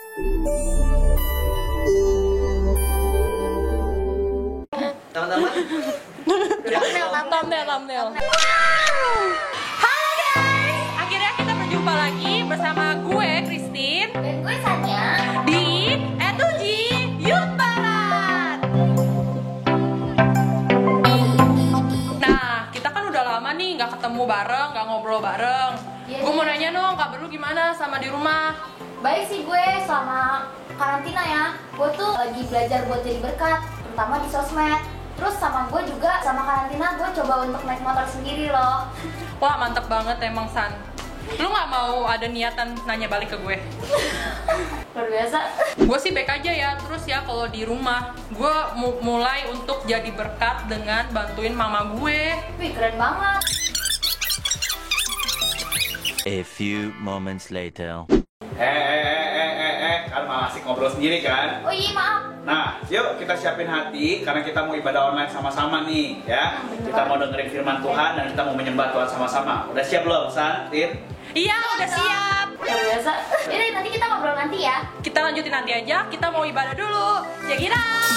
Teman-teman, thumbnail. Halo guys, akhirnya kita berjumpa lagi bersama gue Christine Dan gue Sanya di E2G Youth Barat. Nah, kita kan udah lama nih nggak ketemu bareng, nggak ngobrol bareng. Iya, Gue mau iya. nanya dong, kabar lu gimana sama di rumah? baik sih gue selama karantina ya. Gue tuh lagi belajar buat jadi berkat, terutama di sosmed. Terus sama gue juga sama karantina gue coba untuk naik motor sendiri loh. Wah, mantep banget emang San. Lu nggak mau ada niatan nanya balik ke gue? Luar biasa. Gue sih baik aja ya. Terus ya kalau di rumah gue mulai untuk jadi berkat dengan bantuin mama gue. Wih, keren banget. A few moments later. Kan malah asik ngobrol sendiri kan? Oh iya, maaf. Nah, yuk kita siapin hati karena kita mau ibadah online sama-sama nih, ya. Kita mau dengerin firman Tuhan dan kita mau menyembah Tuhan sama-sama. Udah siap belum, San? Tin? Iya, udah siap. Luar biasa. Yaudah, nanti kita ngobrol nanti ya. Kita lanjutin nanti aja. Kita mau ibadah dulu. Check it out.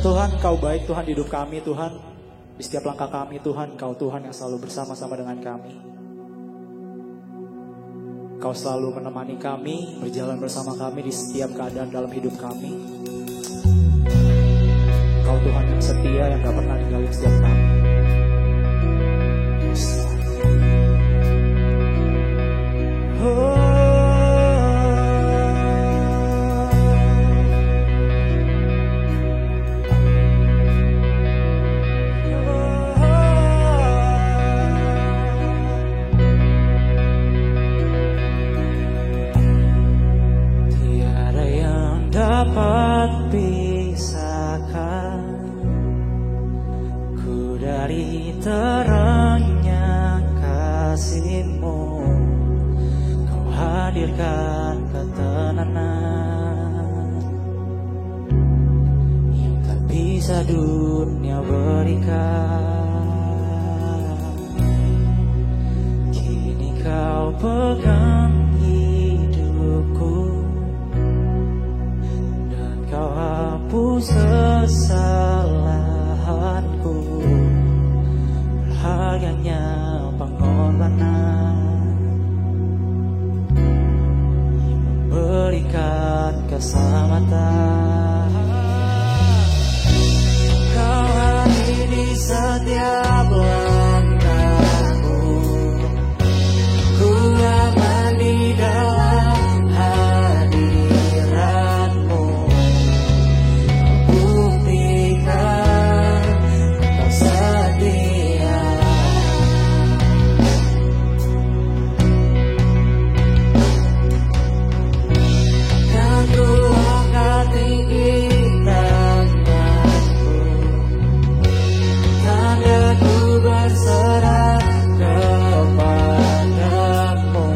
Tuhan, Kau baik Tuhan di hidup kami Tuhan. Di setiap langkah kami Tuhan, Kau Tuhan yang selalu bersama-sama dengan kami. Kau selalu menemani kami, berjalan bersama kami di setiap keadaan dalam hidup kami. Kau Tuhan yang setia, yang gak pernah ninggalin setiap kami. Tiada yang dapat pisahkan ku dari terangnya kasih-Mu. Kau hadirkan ketenangan yang tak bisa dunia berikan. Kini Kau pegang hidupku dan Kau hapus kesalahanku. Berharganya pengorbanan yang memberikan keselamatan. Kau hadir di setiap langkahku, ku aman di dalam hadirat-Mu. Buktikan Kau setia. Dan ku angkat tinggi tanganku, tanda ku berserah kepadamu.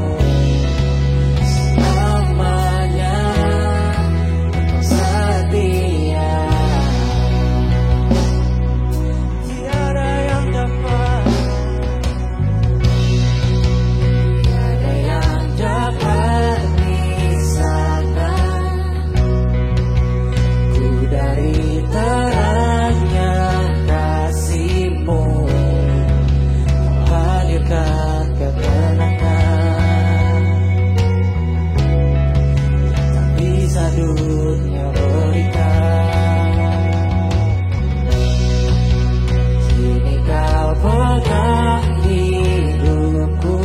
Selamanya Kau setia. Tiada yang dapat pisahkan ku dari terangnya kasih-Mu. Kau hadirkan ketenangan yang tak bisa dunia berikan. Kini Kau pegang hidupku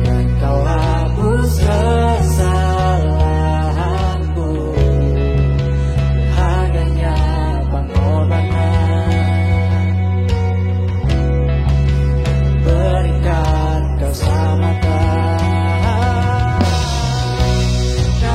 dan Kau hapus kesalahanku. Harganya pengorbanan, berikan keselamatan. Kau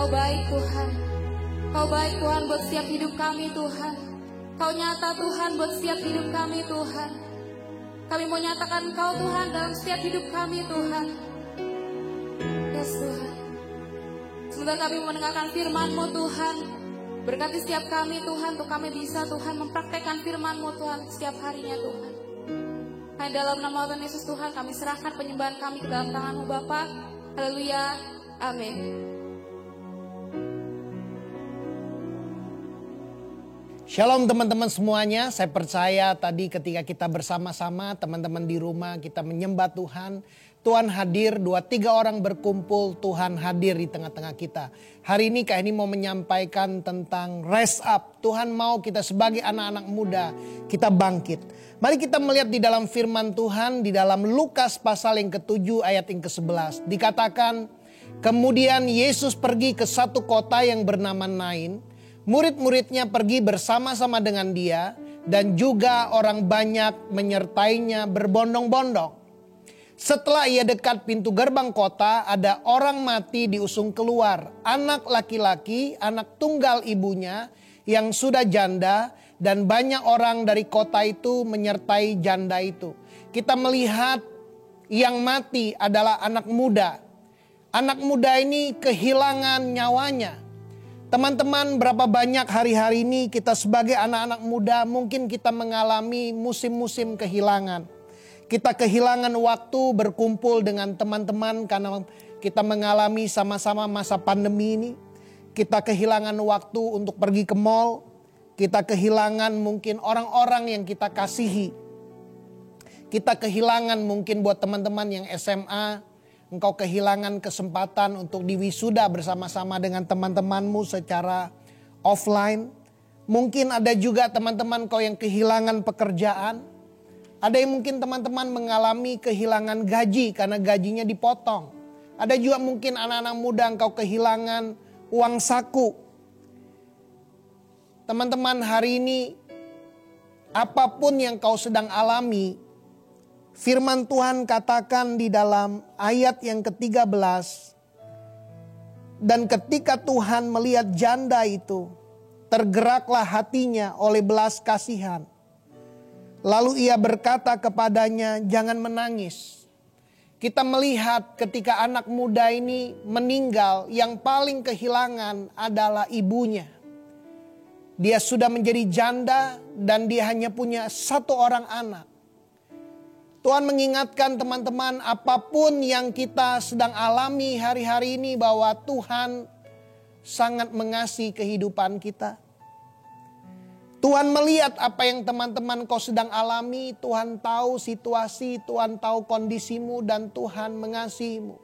Kau baik Tuhan. Kau baik Tuhan buat setiap hidup kami Tuhan. Kau nyata Tuhan buat setiap hidup kami Tuhan. Kami mau nyatakan Kau Tuhan dalam setiap hidup kami Tuhan. Yes Tuhan. Semoga kami mendengarkan firman-Mu Tuhan. Berkati setiap kami Tuhan, untuk kami bisa Tuhan mempraktekkan firman-Mu Tuhan setiap harinya Tuhan. Hanya dalam nama Tuhan Yesus Tuhan kami serahkan penyembahan kami ke dalam tangan-Mu Bapa. Haleluya. Amin. Shalom teman-teman semuanya, saya percaya tadi ketika kita bersama-sama teman-teman di rumah kita menyembah Tuhan. Tuhan hadir, 2-3 orang berkumpul, Tuhan hadir di tengah-tengah kita. Hari ini Kak Heni mau menyampaikan tentang rise up. Tuhan mau kita sebagai anak-anak muda, kita bangkit. Mari kita melihat di dalam firman Tuhan, di dalam Lukas pasal yang ke-7 ayat yang ke-11. Dikatakan, kemudian Yesus pergi ke satu kota yang bernama Nain. Murid-muridnya pergi bersama-sama dengan dia dan juga orang banyak menyertainya berbondong-bondong. Setelah ia dekat pintu gerbang kota, ada orang mati diusung keluar. Anak laki-laki, anak tunggal ibunya yang sudah janda, dan banyak orang dari kota itu menyertai janda itu. Kita melihat yang mati adalah anak muda. Anak muda ini kehilangan nyawanya. Teman-teman, berapa banyak hari-hari ini kita sebagai anak-anak muda mungkin kita mengalami musim-musim kehilangan. Kita kehilangan waktu berkumpul dengan teman-teman karena kita mengalami sama-sama masa pandemi ini. Kita kehilangan waktu untuk pergi ke mall. Kita kehilangan mungkin orang-orang yang kita kasihi. Kita kehilangan mungkin buat teman-teman yang SMA. Engkau kehilangan kesempatan untuk diwisuda bersama-sama dengan teman-temanmu secara offline. Mungkin ada juga teman-teman kau yang kehilangan pekerjaan. Ada yang mungkin teman-teman mengalami kehilangan gaji karena gajinya dipotong. Ada juga mungkin anak-anak muda engkau kehilangan uang saku. Teman-teman, hari ini apapun yang kau sedang alami, firman Tuhan katakan di dalam ayat yang ke-13. Dan ketika Tuhan melihat janda itu, tergeraklah hatinya oleh belas kasihan. Lalu ia berkata kepadanya, jangan menangis. Kita melihat ketika anak muda ini meninggal, yang paling kehilangan adalah ibunya. Dia sudah menjadi janda dan dia hanya punya satu orang anak. Tuhan mengingatkan teman-teman, apapun yang kita sedang alami hari-hari ini, bahwa Tuhan sangat mengasihi kehidupan kita. Tuhan melihat apa yang teman-teman kau sedang alami. Tuhan tahu situasi, Tuhan tahu kondisimu, dan Tuhan mengasihimu.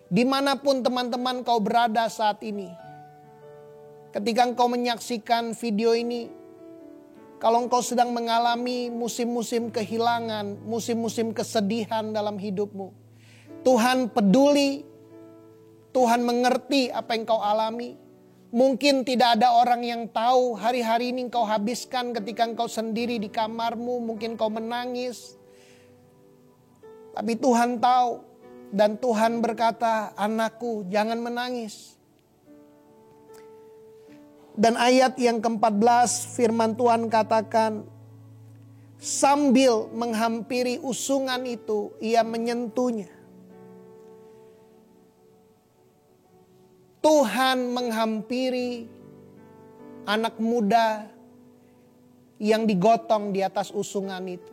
Dimanapun teman-teman kau berada saat ini, ketika engkau menyaksikan video ini, kalau engkau sedang mengalami musim-musim kehilangan, musim-musim kesedihan dalam hidupmu, Tuhan peduli, Tuhan mengerti apa yang kau alami. Mungkin tidak ada orang yang tahu hari-hari ini engkau habiskan ketika engkau sendiri di kamarmu. Mungkin kau menangis. Tapi Tuhan tahu. Dan Tuhan berkata, anakku jangan menangis. Dan ayat yang ke-14 firman Tuhan katakan, sambil menghampiri usungan itu, ia menyentuhnya. Tuhan menghampiri anak muda yang digotong di atas usungan itu.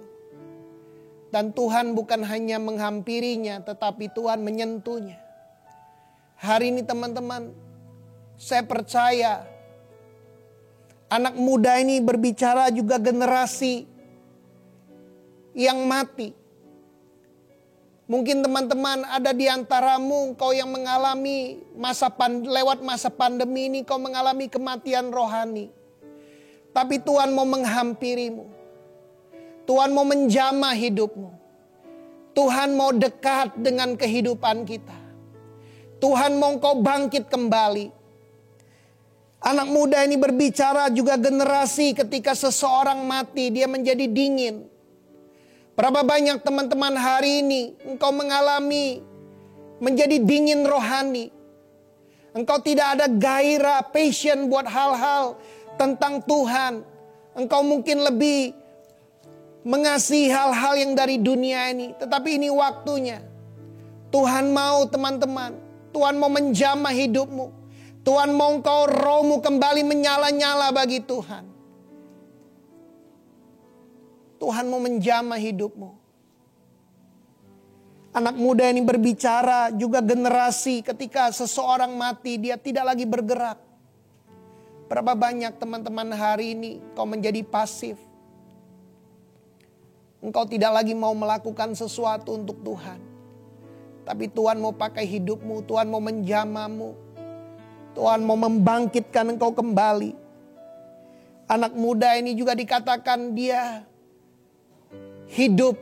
Dan Tuhan bukan hanya menghampirinya, tetapi Tuhan menyentuhnya. Hari ini teman-teman, saya percaya anak muda ini berbicara juga generasi yang mati. Mungkin teman-teman ada di antaramu, kau yang mengalami lewat masa pandemi ini, kau mengalami kematian rohani. Tapi Tuhan mau menghampirimu. Tuhan mau menjamah hidupmu. Tuhan mau dekat dengan kehidupan kita. Tuhan mau kau bangkit kembali. Anak muda ini berbicara juga generasi ketika seseorang mati, dia menjadi dingin. Berapa banyak teman-teman hari ini engkau mengalami menjadi dingin rohani. Engkau tidak ada gairah, passion buat hal-hal tentang Tuhan. Engkau mungkin lebih mengasihi hal-hal yang dari dunia ini. Tetapi ini waktunya. Tuhan mau teman-teman. Tuhan mau menjamah hidupmu. Tuhan mau engkau rohmu kembali menyala-nyala bagi Tuhan. Tuhan mau menjamah hidupmu. Anak muda ini berbicara juga generasi ketika seseorang mati dia tidak lagi bergerak. Berapa banyak teman-teman hari ini kau menjadi pasif. Engkau tidak lagi mau melakukan sesuatu untuk Tuhan. Tapi Tuhan mau pakai hidupmu, Tuhan mau menjamahmu. Tuhan mau membangkitkan engkau kembali. Anak muda ini juga dikatakan dia hidup.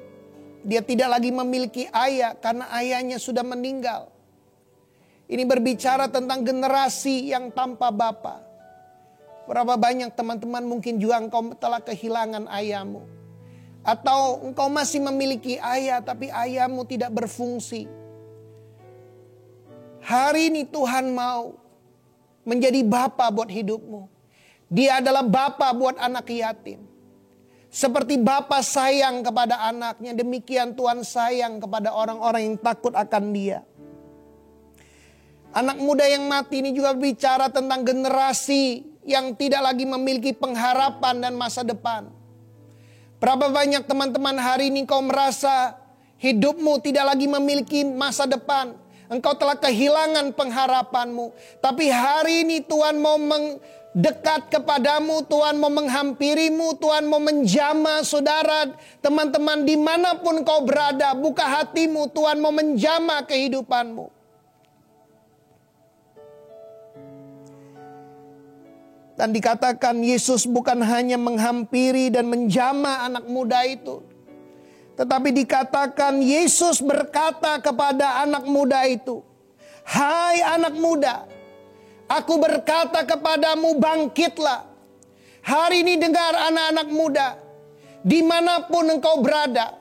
Dia tidak lagi memiliki ayah karena ayahnya sudah meninggal. Ini berbicara tentang generasi yang tanpa bapa. Berapa banyak teman-teman mungkin juga engkau telah kehilangan ayahmu. Atau engkau masih memiliki ayah tapi ayahmu tidak berfungsi. Hari ini Tuhan mau menjadi bapa buat hidupmu. Dia adalah bapa buat anak yatim. Seperti bapa sayang kepada anaknya, demikian Tuhan sayang kepada orang-orang yang takut akan Dia. Anak muda yang mati ini juga bicara tentang generasi yang tidak lagi memiliki pengharapan dan masa depan. Berapa banyak teman-teman hari ini kau merasa hidupmu tidak lagi memiliki masa depan. Engkau telah kehilangan pengharapanmu. Tapi hari ini Tuhan mau dekat kepadamu, Tuhan mau menghampirimu, Tuhan mau menjamah saudara, teman-teman dimanapun kau berada, buka hatimu, Tuhan mau menjamah kehidupanmu. Dan dikatakan Yesus bukan hanya menghampiri dan menjamah anak muda itu, tetapi dikatakan Yesus berkata kepada anak muda itu, "Hai anak muda, Aku berkata kepadamu, bangkitlah." Hari ini dengar anak-anak muda, dimanapun engkau berada.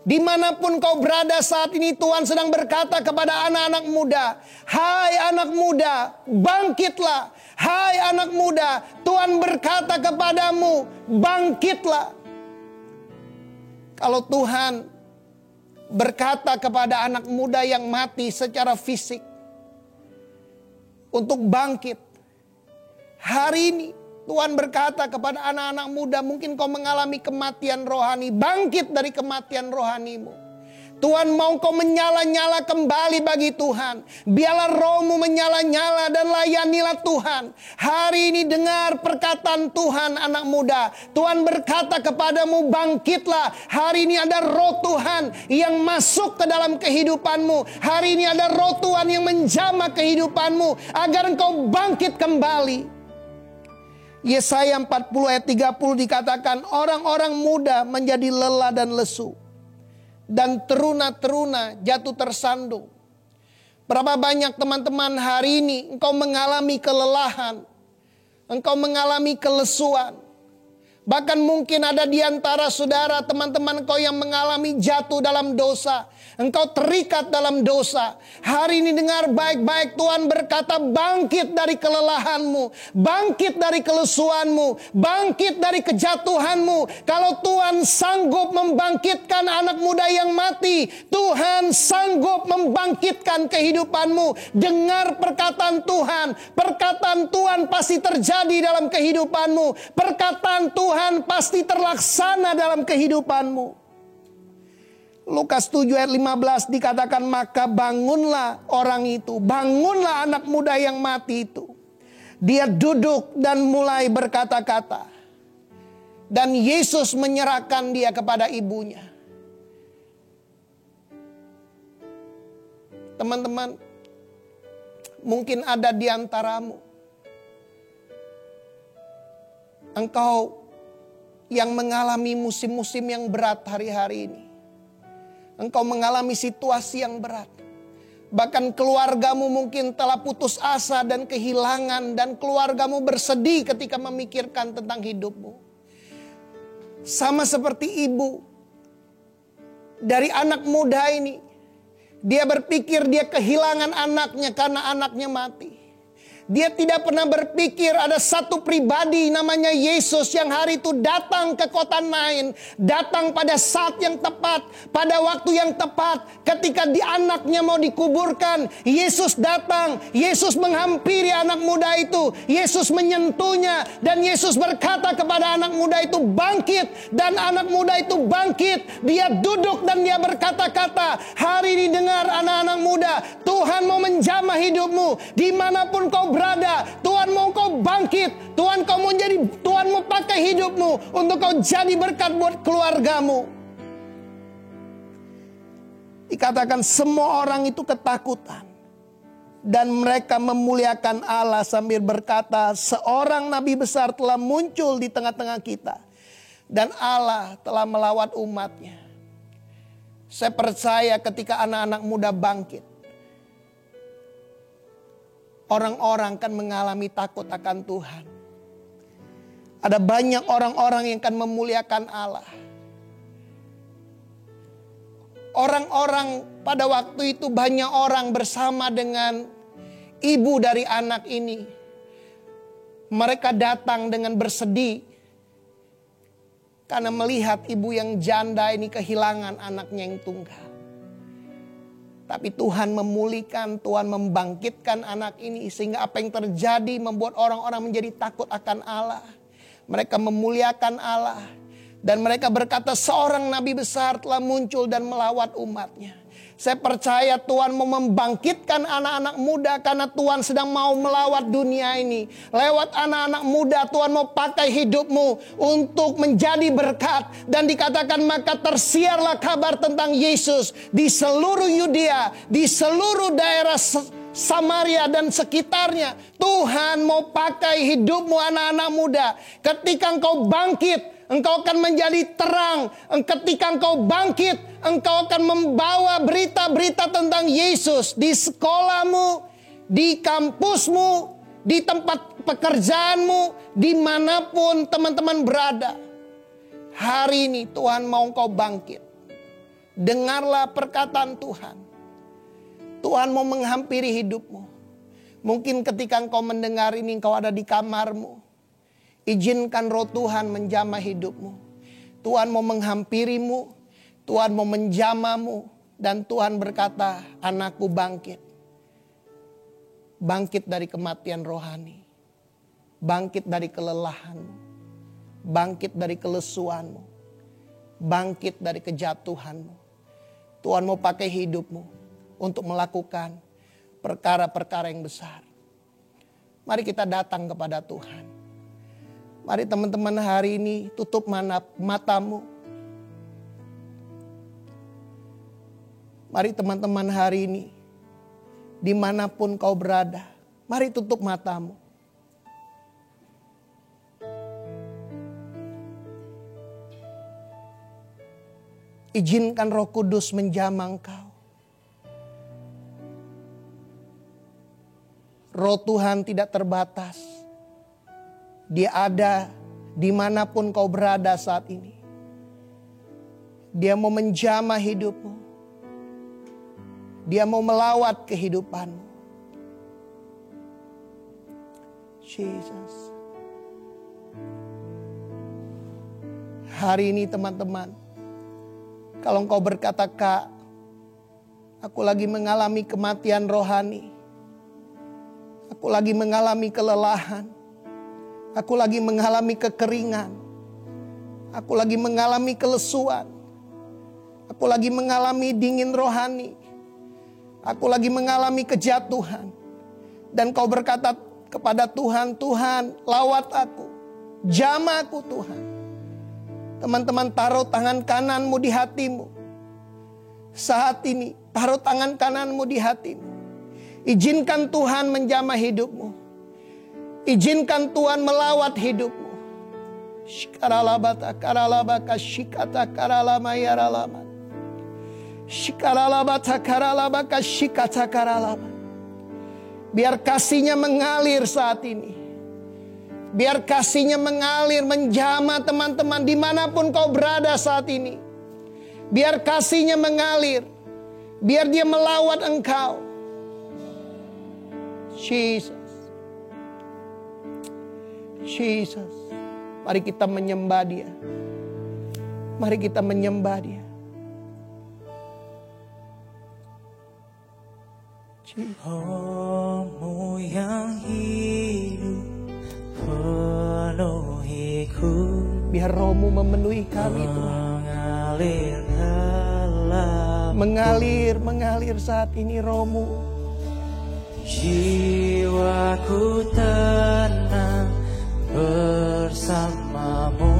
Dimanapun kau berada saat ini Tuhan sedang berkata kepada anak-anak muda, "Hai anak muda, bangkitlah." Hai anak muda, Tuhan berkata kepadamu, bangkitlah. Kalau Tuhan berkata kepada anak muda yang mati secara fisik, untuk bangkit. Hari ini Tuhan berkata kepada anak-anak muda, mungkin kau mengalami kematian rohani, bangkit dari kematian rohanimu. Tuhan mau kau menyala-nyala kembali bagi Tuhan. Biarlah rohmu menyala-nyala dan layanilah Tuhan. Hari ini dengar perkataan Tuhan anak muda. Tuhan berkata kepadamu, bangkitlah. Hari ini ada roh Tuhan yang masuk ke dalam kehidupanmu. Hari ini ada roh Tuhan yang menjamah kehidupanmu agar engkau bangkit kembali. Yesaya 40 ayat 30 dikatakan, orang-orang muda menjadi lelah dan lesu, dan teruna-teruna jatuh tersandung. Berapa banyak teman-teman hari ini engkau mengalami kelelahan, engkau mengalami kelesuan. Bahkan mungkin ada di antara saudara teman-teman kau yang mengalami jatuh dalam dosa. Engkau terikat dalam dosa. Hari ini dengar baik-baik, Tuhan berkata bangkit dari kelelahanmu. Bangkit dari kelesuanmu. Bangkit dari kejatuhanmu. Kalau Tuhan sanggup membangkitkan anak muda yang mati, Tuhan sanggup membangkitkan kehidupanmu. Dengar perkataan Tuhan. Perkataan Tuhan pasti terjadi dalam kehidupanmu. Perkataan Tuhan pasti terlaksana dalam kehidupanmu. Lukas 7 ayat 15 dikatakan, maka bangunlah orang itu, bangunlah anak muda yang mati itu. Dia duduk dan mulai berkata-kata. Dan Yesus menyerahkan dia kepada ibunya. Teman-teman, mungkin ada di antaramu, engkau yang mengalami musim-musim yang berat hari-hari ini. Engkau mengalami situasi yang berat. Bahkan keluargamu mungkin telah putus asa dan kehilangan. Dan keluargamu bersedih ketika memikirkan tentang hidupmu. Sama seperti ibu dari anak muda ini. Dia berpikir dia kehilangan anaknya karena anaknya mati. Dia tidak pernah berpikir ada satu pribadi namanya Yesus yang hari itu datang ke kota Nain. Datang pada saat yang tepat, pada waktu yang tepat. Ketika anaknya mau dikuburkan, Yesus datang. Yesus menghampiri anak muda itu. Yesus menyentuhnya. Dan Yesus berkata kepada anak muda itu, bangkit. Dan anak muda itu bangkit. Dia duduk dan dia berkata-kata, hari ini dengar anak-anak muda, Tuhan mau menjamah hidupmu. Dimanapun kau berada, Tuhan mau kau bangkit. Tuhan mau pakai hidupmu untuk kau jadi berkat buat keluargamu. Dikatakan semua orang itu ketakutan. Dan mereka memuliakan Allah sambil berkata, seorang nabi besar telah muncul di tengah-tengah kita. Dan Allah telah melawat umatnya. Saya percaya ketika anak-anak muda bangkit, orang-orang akan mengalami takut akan Tuhan. Ada banyak orang-orang yang akan memuliakan Allah. Orang-orang pada waktu itu banyak orang bersama dengan ibu dari anak ini. Mereka datang dengan bersedih. Karena melihat ibu yang janda ini kehilangan anaknya yang tunggal. Tapi Tuhan memulihkan, Tuhan membangkitkan anak ini. Sehingga apa yang terjadi membuat orang-orang menjadi takut akan Allah. Mereka memuliakan Allah. Dan mereka berkata seorang nabi besar telah muncul dan melawat umatnya. Saya percaya Tuhan mau membangkitkan anak-anak muda karena Tuhan sedang mau melawat dunia ini. Lewat anak-anak muda Tuhan mau pakai hidupmu untuk menjadi berkat. Dan dikatakan maka tersiarlah kabar tentang Yesus di seluruh Yudea, di seluruh daerah Samaria dan sekitarnya. Tuhan mau pakai hidupmu anak-anak muda. Ketika engkau bangkit, engkau akan menjadi terang. Ketika engkau bangkit, engkau akan membawa berita-berita tentang Yesus. Di sekolahmu, di kampusmu, di tempat pekerjaanmu, dimanapun teman-teman berada. Hari ini Tuhan mau engkau bangkit. Dengarlah perkataan Tuhan. Tuhan mau menghampiri hidupmu. Mungkin ketika engkau mendengar ini, engkau ada di kamarmu. Izinkan roh Tuhan menjamah hidupmu. Tuhan mau menghampirimu. Tuhan mau menjamahmu. Dan Tuhan berkata, anakku bangkit. Bangkit dari kematian rohani. Bangkit dari kelelahanmu. Bangkit dari kelesuanmu. Bangkit dari kejatuhanmu. Tuhan mau pakai hidupmu untuk melakukan perkara-perkara yang besar. Mari kita datang kepada Tuhan. Mari teman-teman hari ini tutup matamu. Mari teman-teman hari ini dimanapun kau berada, mari tutup matamu. Izinkan Roh Kudus menjamah engkau. Roh Tuhan tidak terbatas. Dia ada dimanapun kau berada saat ini. Dia mau menjamah hidupmu. Dia mau melawat kehidupanmu. Jesus. Hari ini teman-teman, kalau engkau berkata, Kak, aku lagi mengalami kematian rohani. Aku lagi mengalami kelelahan. Aku lagi mengalami kekeringan. Aku lagi mengalami kelesuan. Aku lagi mengalami dingin rohani. Aku lagi mengalami kejatuhan. Dan kau berkata kepada Tuhan, Tuhan lawat aku. Jamah aku Tuhan. Teman-teman, taruh tangan kananmu di hatimu. Saat ini taruh tangan kananmu di hatimu. Izinkan Tuhan menjamah hidupmu. Izinkan Tuhan melawat hidupmu. Shikaralabata karalabaka shikata karalama yaralama. Shikaralabata karalabaka shikata karalama. Biar kasihnya mengalir saat ini. Biar kasihnya mengalir, menjamah teman-teman dimanapun kau berada saat ini. Biar kasihnya mengalir. Biar dia melawat engkau. Jesus. Jesus. Mari kita menyembah Dia. Mari kita menyembah Dia. Roh-Mu yang hidup penuhiku. Biar Roh-Mu memenuhi kami Tuhan. Mengalir saat ini Roh-Mu. Jiwaku tenang bersamamu.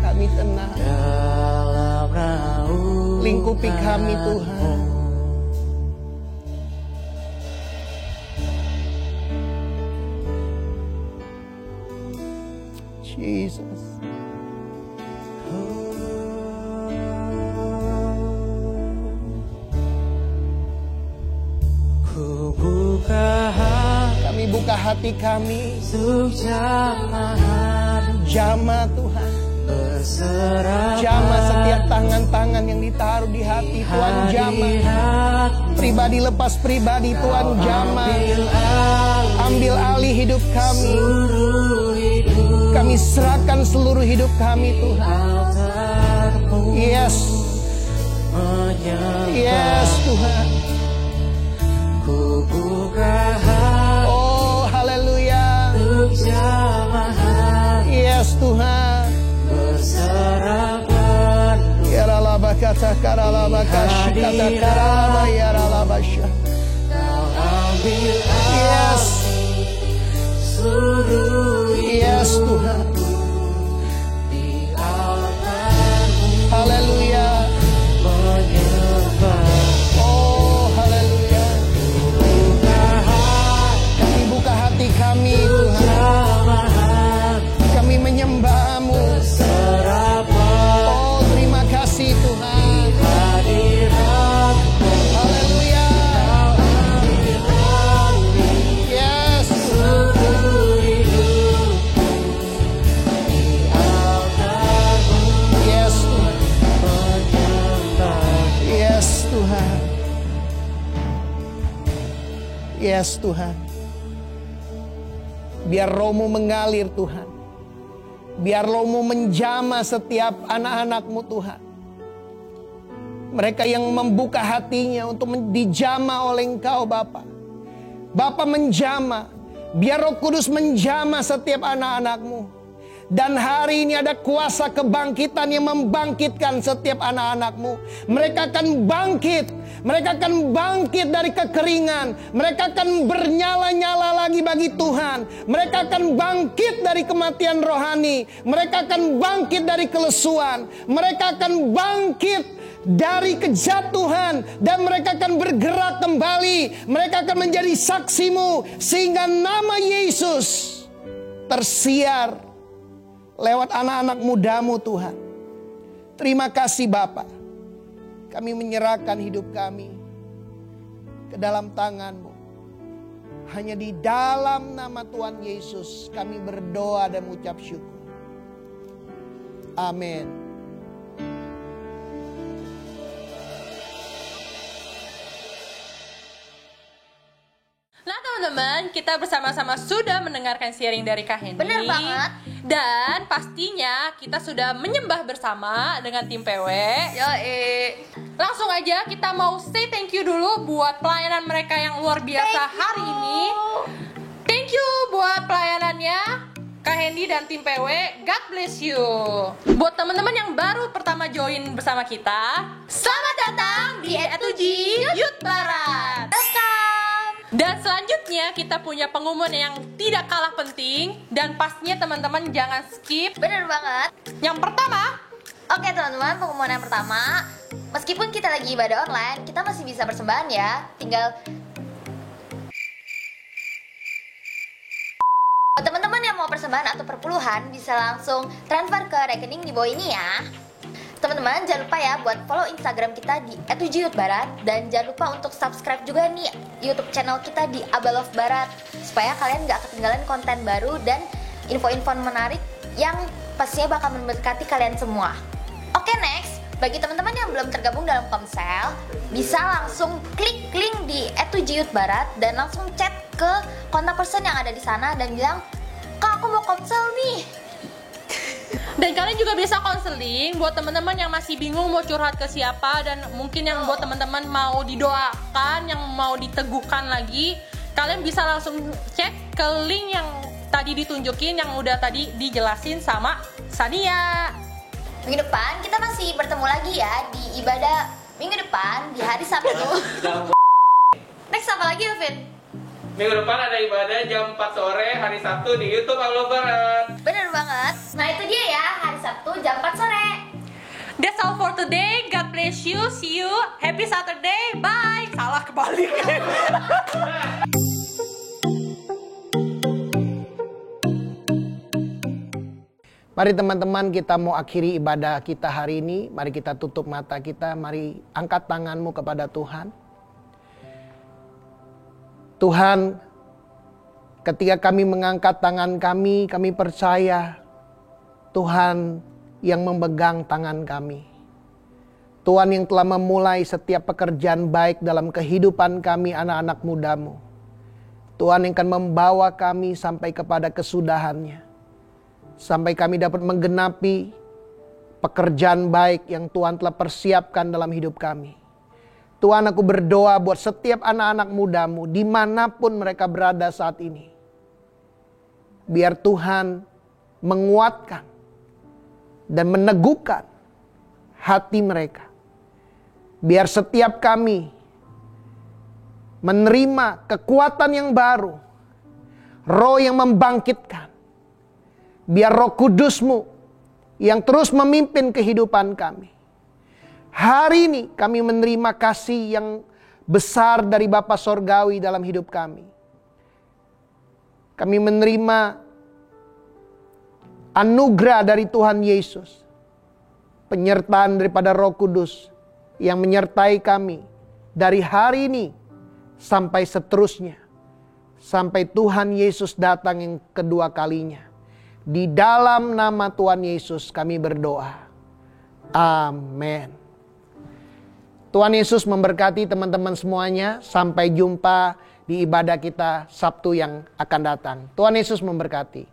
Kami tenang. Dalam naungan Lingkupi kami Tuhan. Jesus. Ku buka hati, Kami buka hati kami. untuk Jamah Tuhan. berserah Jamah setiap tangan-tangan yang ditaruh di hati Tuhan. Jamah. Pribadi lepas pribadi Tuhan. Jamah. Ambil alih hidup kami. Kami serahkan seluruh hidup kami Tuhan. Yes. Yes Tuhan. Ku buka hati Oh haleluya. untuk jamaah Yes Tuhan. berserah penuh. Yaralabakata karalabakashi kata karalaba yaralabasha. Kau ambil Yes. seluruh Yes Tuhan. di altar-Mu Haleluya. menyembah. Oh haleluya. Kami buka hati kami Tuhan. Jamaah Kami menyembah-Mu. berserah penuh. Oh terima kasih Tuhan. Hadirat Haleluya. Yes. seluruh hidup di altar-Mu Yes Tuhan. menyembah. Yes Tuhan. Yes Tuhan. Biar Roh-Mu mengalir Tuhan. Biar Roh-Mu menjamah setiap anak-anak-Mu Tuhan. Mereka yang membuka hatinya untuk dijamah oleh Engkau Bapa. Bapa menjamah. Biar Roh Kudus menjamah setiap anak-anak-Mu. Dan hari ini ada kuasa kebangkitan yang membangkitkan setiap anak-anak-Mu. Mereka akan bangkit. Mereka akan bangkit dari kekeringan. Mereka akan bernyala-nyala lagi bagi Tuhan. Mereka akan bangkit dari kematian rohani. Mereka akan bangkit dari kelesuan. Mereka akan bangkit dari kejatuhan. Dan mereka akan bergerak kembali. Mereka akan menjadi saksi-Mu. Sehingga nama Yesus tersiar lewat anak-anak muda-Mu Tuhan. Terima kasih Bapa. Kami menyerahkan hidup kami ke dalam tangan-Mu. Hanya di dalam nama Tuhan Yesus kami berdoa dan mengucap syukur. Amin. Nah teman-teman, kita bersama-sama sudah mendengarkan sharing dari Kak Hendy. Bener banget. Dan pastinya kita sudah menyembah bersama dengan tim PW. Langsung aja kita mau say thank you dulu buat pelayanan mereka yang luar biasa hari ini. Thank you buat pelayanannya Kak Hendy dan tim PW. God bless you. Buat teman-teman yang baru pertama join bersama kita, selamat datang di E7 Youth Barat. Dan selanjutnya kita punya pengumuman yang tidak kalah penting. Dan pastinya teman-teman jangan skip. Bener banget. Yang pertama, Oke teman-teman, pengumuman yang pertama. Meskipun kita lagi ibadah online, kita masih bisa persembahan ya. Tinggal teman-teman yang mau persembahan atau perpuluhan bisa langsung transfer ke rekening di bawah ini ya. Teman-teman jangan lupa ya buat follow Instagram kita di @7youthbarat. Dan jangan lupa untuk subscribe juga nih YouTube channel kita di Abalov Barat. Supaya kalian gak ketinggalan konten baru dan info-info menarik yang pastinya bakal memberkati kalian semua. Oke next, bagi teman-teman yang belum tergabung dalam Komsel, bisa langsung klik link di @7youthbarat dan langsung chat ke kontak person yang ada di sana dan bilang, "Kak, aku mau komsel nih. Dan kalian juga bisa konseling buat teman-teman yang masih bingung mau curhat ke siapa, dan mungkin yang buat teman-teman mau didoakan, yang mau diteguhkan lagi, kalian bisa langsung cek ke link yang tadi ditunjukin, yang udah tadi dijelasin sama Sania. Minggu depan kita masih bertemu lagi ya di ibadah minggu depan di hari Sabtu. Next apa lagi ya, Vin? Minggu depan ada ibadah jam 4 sore hari Sabtu di YouTube Halo Barat. Bener banget. Nah itu dia ya, hari Sabtu jam 4 sore. That's all for today. God bless you. See you. Happy Saturday. Bye. Salah kebalik. Mari teman-teman, kita mau akhiri ibadah kita hari ini. Mari kita tutup mata kita. Mari angkat tanganmu kepada Tuhan. Tuhan, ketika kami mengangkat tangan kami percaya Tuhan yang memegang tangan kami. Tuhan yang telah memulai setiap pekerjaan baik dalam kehidupan kami anak-anak mudamu. Tuhan yang akan membawa kami sampai kepada kesudahannya. Sampai kami dapat menggenapi pekerjaan baik yang Tuhan telah persiapkan dalam hidup kami. Tuhan, aku berdoa buat setiap anak-anak mudamu dimanapun mereka berada saat ini. Biar Tuhan menguatkan dan meneguhkan hati mereka. Biar setiap kami menerima kekuatan yang baru. Roh yang membangkitkan. Biar Roh Kudus-Mu yang terus memimpin kehidupan kami. Hari ini kami menerima kasih yang besar dari Bapa Sorgawi dalam hidup kami. Kami menerima anugerah dari Tuhan Yesus. Penyertaan daripada Roh Kudus yang menyertai kami dari hari ini sampai seterusnya. Sampai Tuhan Yesus datang yang kedua kalinya. Di dalam nama Tuhan Yesus kami berdoa. Amin. Tuhan Yesus memberkati teman-teman semuanya. Sampai jumpa di ibadah kita Sabtu yang akan datang. Tuhan Yesus memberkati.